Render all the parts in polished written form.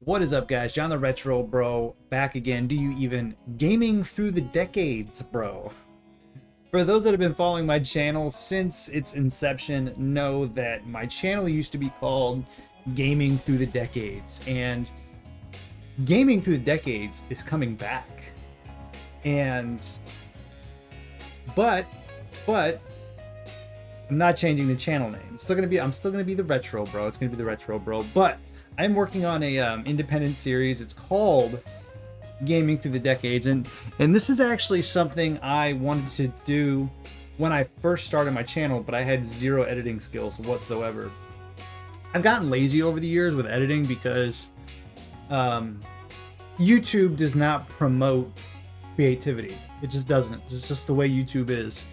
What is up, guys? John the Retro Bro back again. Do you even gaming through the decades, bro? For those that have been following my channel since its inception, know that my channel used to be called Gaming Through the Decades, and Gaming Through the Decades is coming back. And but I'm not changing the channel name. It's still gonna be I'm still gonna be the Retro Bro. It's gonna be the Retro Bro, but I'm working on a independent series. It's called Gaming Through the Decades, and this is actually something I wanted to do when I first started my channel, but I had zero editing skills whatsoever. I've gotten lazy over the years with editing because YouTube does not promote creativity. It just doesn't. It's just the way YouTube is.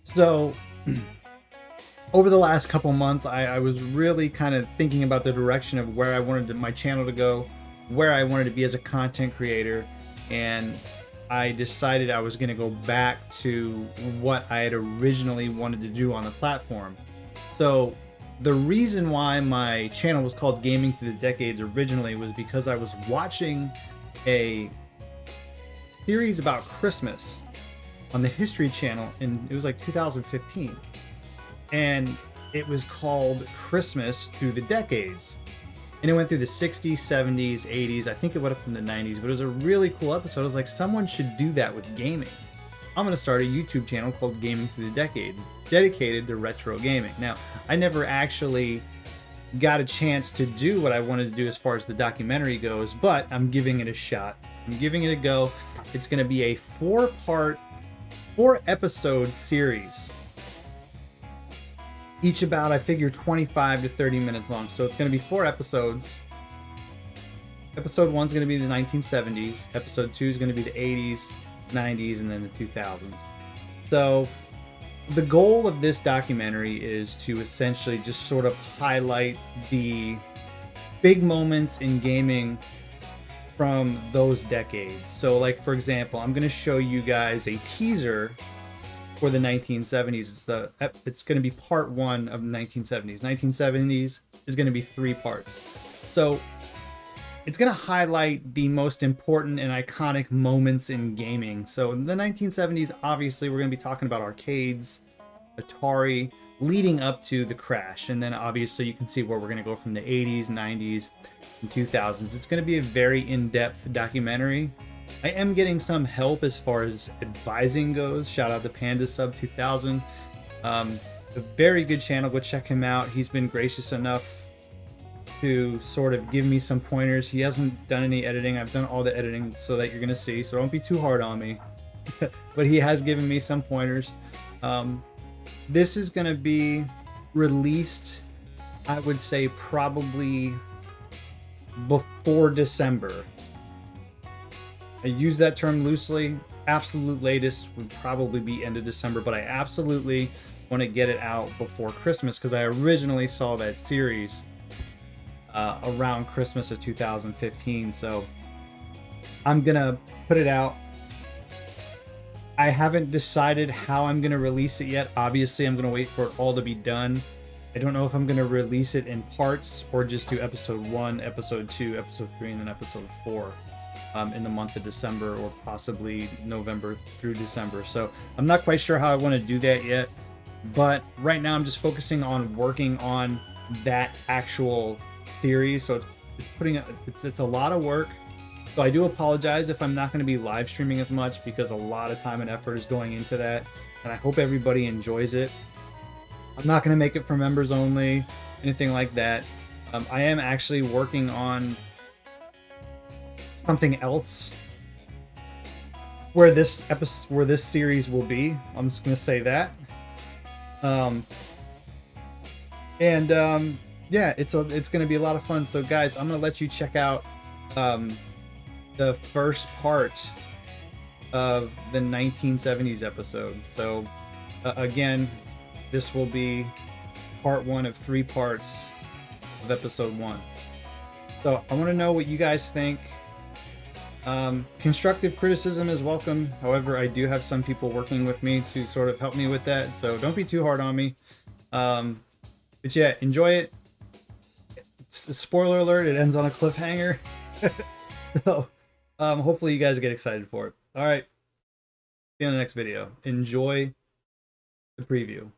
So over the last couple months, I was really kind of thinking about the direction of where I wanted my channel to go, where I wanted to be as a content creator, and I decided I was going to go back to what I had originally wanted to do on the platform. So the reason why my channel was called Gaming Through the Decades originally was because I was watching a series about Christmas on the History Channel, and it was like 2015. And it was called Christmas Through the Decades. And it went through the 60s, 70s, 80s. I think it went up in the 90s, but it was a really cool episode. I was like, someone should do that with gaming. I'm going to start a YouTube channel called Gaming Through the Decades, dedicated to retro gaming. Now, I never actually got a chance to do what I wanted to do as far as the documentary goes, but I'm giving it a shot. I'm giving it a go. It's going to be a four episode series. Each about, I figure, 25 to 30 minutes long. So it's going to be 4 episodes. Episode 1 is going to be the 1970s. Episode 2 is going to be the 80s, 90s, and then the 2000s. So the goal of this documentary is to essentially just sort of highlight the big moments in gaming from those decades. So, like, for example, I'm going to show you guys a teaser for the 1970s. It's going to be part 1 of the 1970s. 1970s is going to be 3 parts. So it's going to highlight the most important and iconic moments in gaming. So in the 1970s, obviously, we're going to be talking about arcades, Atari, leading up to the crash. And then obviously you can see where we're going to go from the 80s, 90s, and 2000s. It's going to be a very in-depth documentary. I am getting some help as far as advising goes. Shout out to Panda Sub 2000. A very good channel. Go check him out. He's been gracious enough to sort of give me some pointers. He hasn't done any editing. I've done all the editing so that you're going to see. So don't be too hard on me. But he has given me some pointers. This is going to be released, I would say, probably before December. I use that term loosely. Absolute latest would probably be end of December, but I absolutely want to get it out before Christmas because I originally saw that series around Christmas of 2015. So I'm gonna put it out. I haven't decided how I'm gonna release it yet. Obviously, I'm gonna wait for it all to be done. I don't know if I'm gonna release it in parts or just do episode 1, episode 2, episode 3, and then episode 4. In the month of December, or possibly November through December. So I'm not quite sure how I want to do that yet, but right now I'm just focusing on working on that actual series. So it's a lot of work. So I do apologize if I'm not going to be live streaming as much because a lot of time and effort is going into that, and I hope everybody enjoys it. I'm not going to make it for members only, anything like that. I am actually working on something else where this series will be. I'm just gonna say that. Yeah, it's gonna be a lot of fun. So guys, I'm gonna let you check out the first part of the 1970s episode. So again, this will be part 1 of 3 parts of episode 1. So I want to know what you guys think. Constructive criticism is welcome. However, I do have some people working with me to sort of help me with that, so don't be too hard on me. But yeah, enjoy it. Spoiler alert, it ends on a cliffhanger. So, hopefully you guys get excited for it. All right. See you in the next video. Enjoy the preview.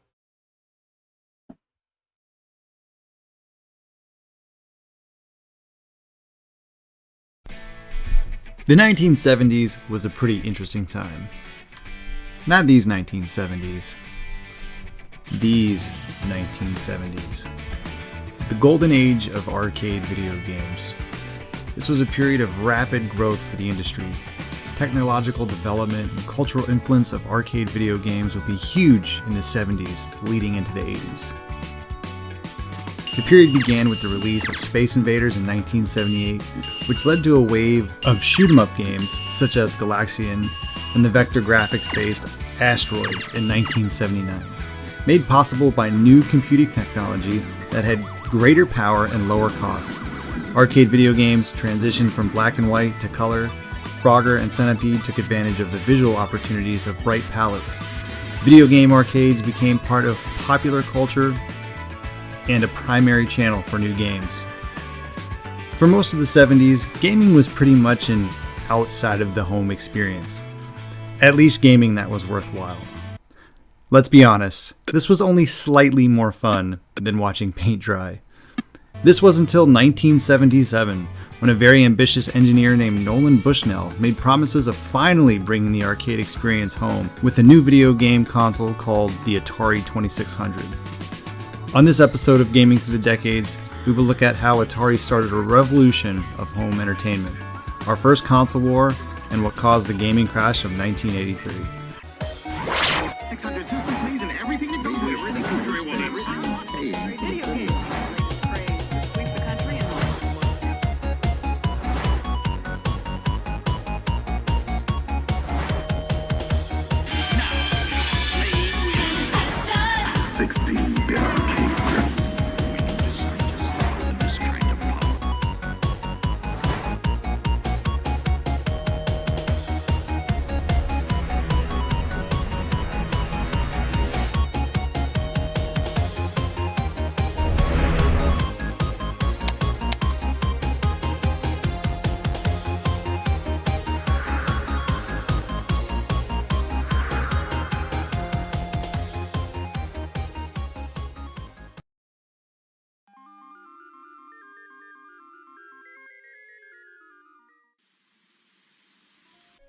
The 1970s was a pretty interesting time. Not these 1970s. These 1970s. The golden age of arcade video games. This was a period of rapid growth for the industry. Technological development and cultural influence of arcade video games would be huge in the 70s, leading into the 80s. The period began with the release of Space Invaders in 1978, which led to a wave of shoot-'em-up games such as Galaxian and the vector graphics-based Asteroids in 1979, made possible by new computing technology that had greater power and lower costs. Arcade video games transitioned from black and white to color. Frogger and Centipede took advantage of the visual opportunities of bright palettes. Video game arcades became part of popular culture and a primary channel for new games. For most of the 70s, gaming was pretty much an outside of the home experience. At least gaming that was worthwhile. Let's be honest, this was only slightly more fun than watching paint dry. This was until 1977, when a very ambitious engineer named Nolan Bushnell made promises of finally bringing the arcade experience home with a new video game console called the Atari 2600. On this episode of Gaming Through the Decades, we will look at how Atari started a revolution of home entertainment, our first console war, and what caused the gaming crash of 1983.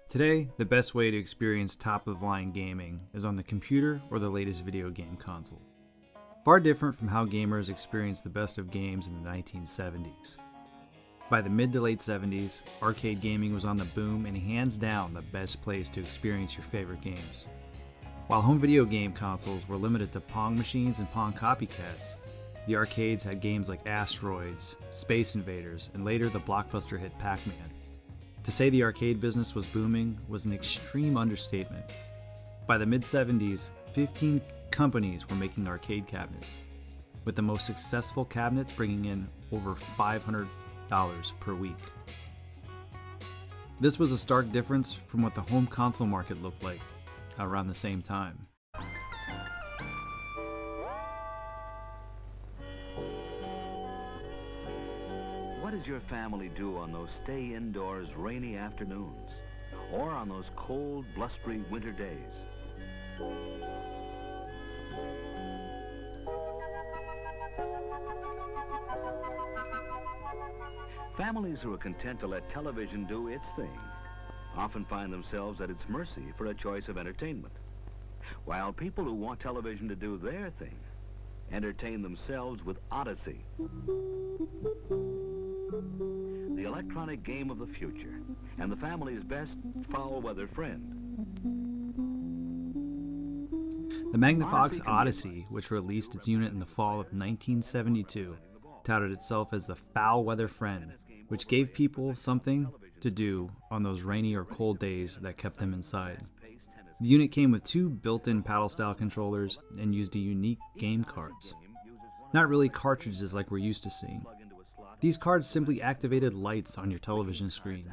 Today, the best way to experience top-of-the-line gaming is on the computer or the latest video game console. Far different from how gamers experienced the best of games in the 1970s. By the mid to late 70s, arcade gaming was on the boom and hands down the best place to experience your favorite games. While home video game consoles were limited to Pong machines and Pong copycats, the arcades had games like Asteroids, Space Invaders, and later the blockbuster hit Pac-Man. To say the arcade business was booming was an extreme understatement. By the mid-70s, 15 companies were making arcade cabinets, with the most successful cabinets bringing in over $500 per week. This was a stark difference from what the home console market looked like around the same time. What does your family do on those stay indoors rainy afternoons or on those cold, blustery winter days? Families who are content to let television do its thing often find themselves at its mercy for a choice of entertainment, while people who want television to do their thing entertain themselves with Odyssey, the electronic game of the future, and the family's best foul-weather friend. The Magnavox Odyssey, which released its unit in the fall of 1972, touted itself as the foul-weather friend, which gave people something to do on those rainy or cold days that kept them inside. The unit came with 2 built-in paddle-style controllers and used a unique game cards. Not really cartridges like we're used to seeing. These cards simply activated lights on your television screen.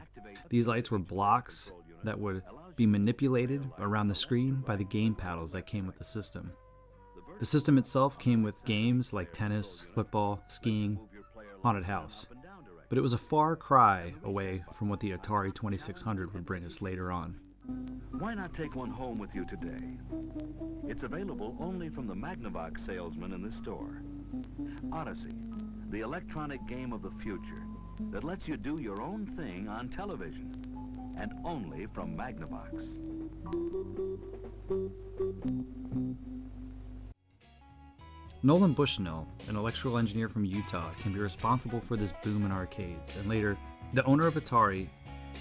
These lights were blocks that would be manipulated around the screen by the game paddles that came with the system. The system itself came with games like tennis, football, skiing, haunted house. but it was a far cry away from what the Atari 2600 would bring us later on. Why not take one home with you today? It's available only from the Magnavox salesman in the store. Odyssey, the electronic game of the future that lets you do your own thing on television, and only from Magnavox. Nolan Bushnell, an electrical engineer from Utah, can be responsible for this boom in arcades, and later, the owner of Atari,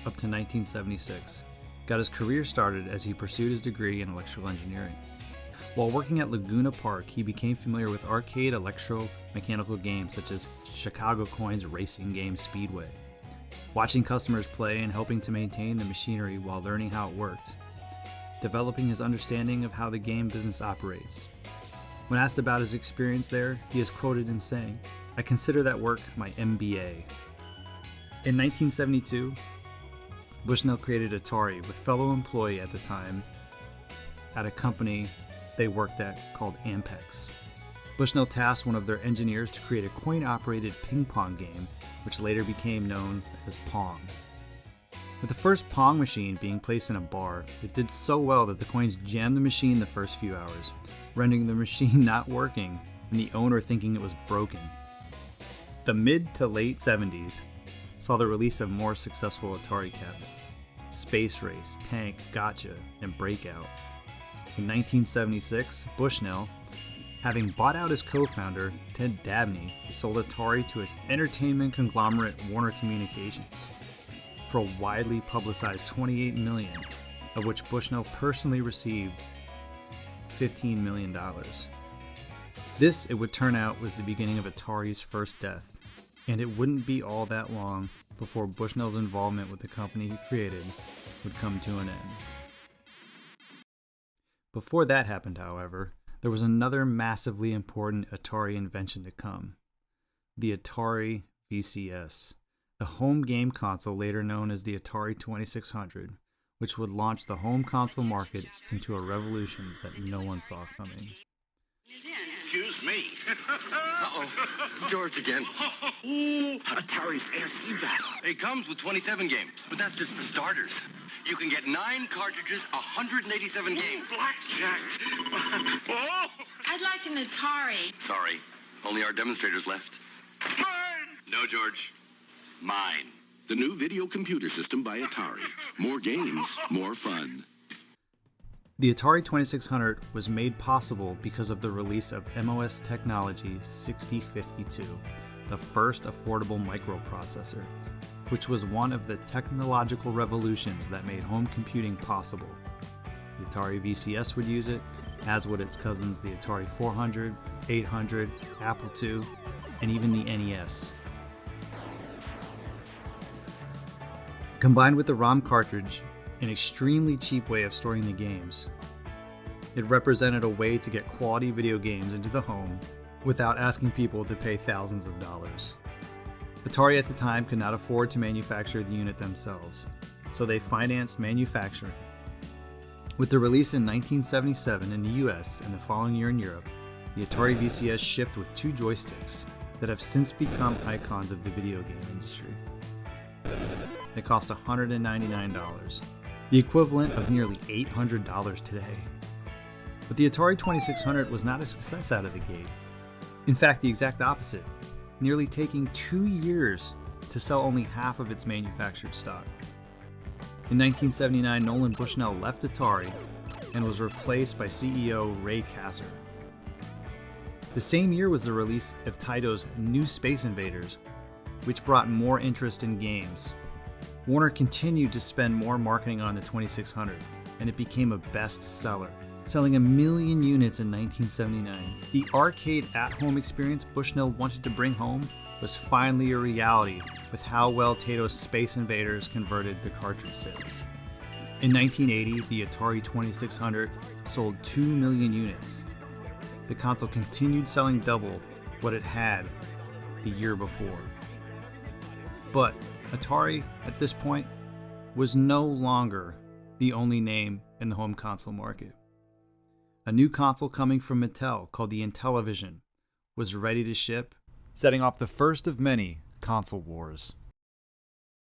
up to 1976, got his career started as he pursued his degree in electrical engineering. While working at Laguna Park, he became familiar with arcade electro-mechanical games such as Chicago Coins racing game Speedway. Watching customers play and helping to maintain the machinery while learning how it worked, developing his understanding of how the game business operates. When asked about his experience there, he is quoted in saying, "I consider that work my MBA." In 1972, Bushnell created Atari with fellow employee at the time at a company they worked at called Ampex. Bushnell tasked one of their engineers to create a coin-operated ping-pong game, which later became known as Pong. With the first Pong machine being placed in a bar, it did so well that the coins jammed the machine the first few hours, rendering the machine not working and the owner thinking it was broken. The mid to late 70s saw the release of more successful Atari cabinets: Space Race, Tank, Gotcha, and Breakout. In 1976, Bushnell, having bought out his co-founder, Ted Dabney, he sold Atari to an entertainment conglomerate, Warner Communications, for a widely publicized $28 million, of which Bushnell personally received $15 million. This, it would turn out, was the beginning of Atari's first death, and it wouldn't be all that long before Bushnell's involvement with the company he created would come to an end. Before that happened, however, there was another massively important Atari invention to come: the Atari VCS, the home game console later known as the Atari 2600, which would launch the home console market into a revolution that no one saw coming. Excuse me. Uh-oh. George again. Atari's ASCII battle. It comes with 27 games, but that's just for starters. You can get 9 cartridges, 187 games. Blackjack. Oh! I'd like an Atari. Sorry, only our demonstrators left. Mine! No, George. Mine. The new video computer system by Atari. More games, more fun. The Atari 2600 was made possible because of the release of MOS Technology 6052, the first affordable microprocessor, which was one of the technological revolutions that made home computing possible. The Atari VCS would use it, as would its cousins the Atari 400, 800, Apple II, and even the NES. Combined with the ROM cartridge, an extremely cheap way of storing the games, it represented a way to get quality video games into the home without asking people to pay thousands of dollars. Atari at the time could not afford to manufacture the unit themselves, so they financed manufacturing. With the release in 1977 in the US and the following year in Europe, the Atari VCS shipped with 2 joysticks that have since become icons of the video game industry. They cost $199, the equivalent of nearly $800 today. But the Atari 2600 was not a success out of the gate. In fact, the exact opposite, nearly taking 2 years to sell only half of its manufactured stock. In 1979, Nolan Bushnell left Atari and was replaced by CEO Ray Kasser. The same year was the release of Taito's New Space Invaders, which brought more interest in games. Warner continued to spend more marketing on the 2600, and it became a bestseller, selling 1 million units in 1979. The arcade at-home experience Bushnell wanted to bring home was finally a reality with how well Taito's Space Invaders converted to cartridge sales. In 1980, the Atari 2600 sold 2 million units. The console continued selling double what it had the year before. But Atari, at this point, was no longer the only name in the home console market. A new console coming from Mattel called the Intellivision was ready to ship, setting off the first of many console wars.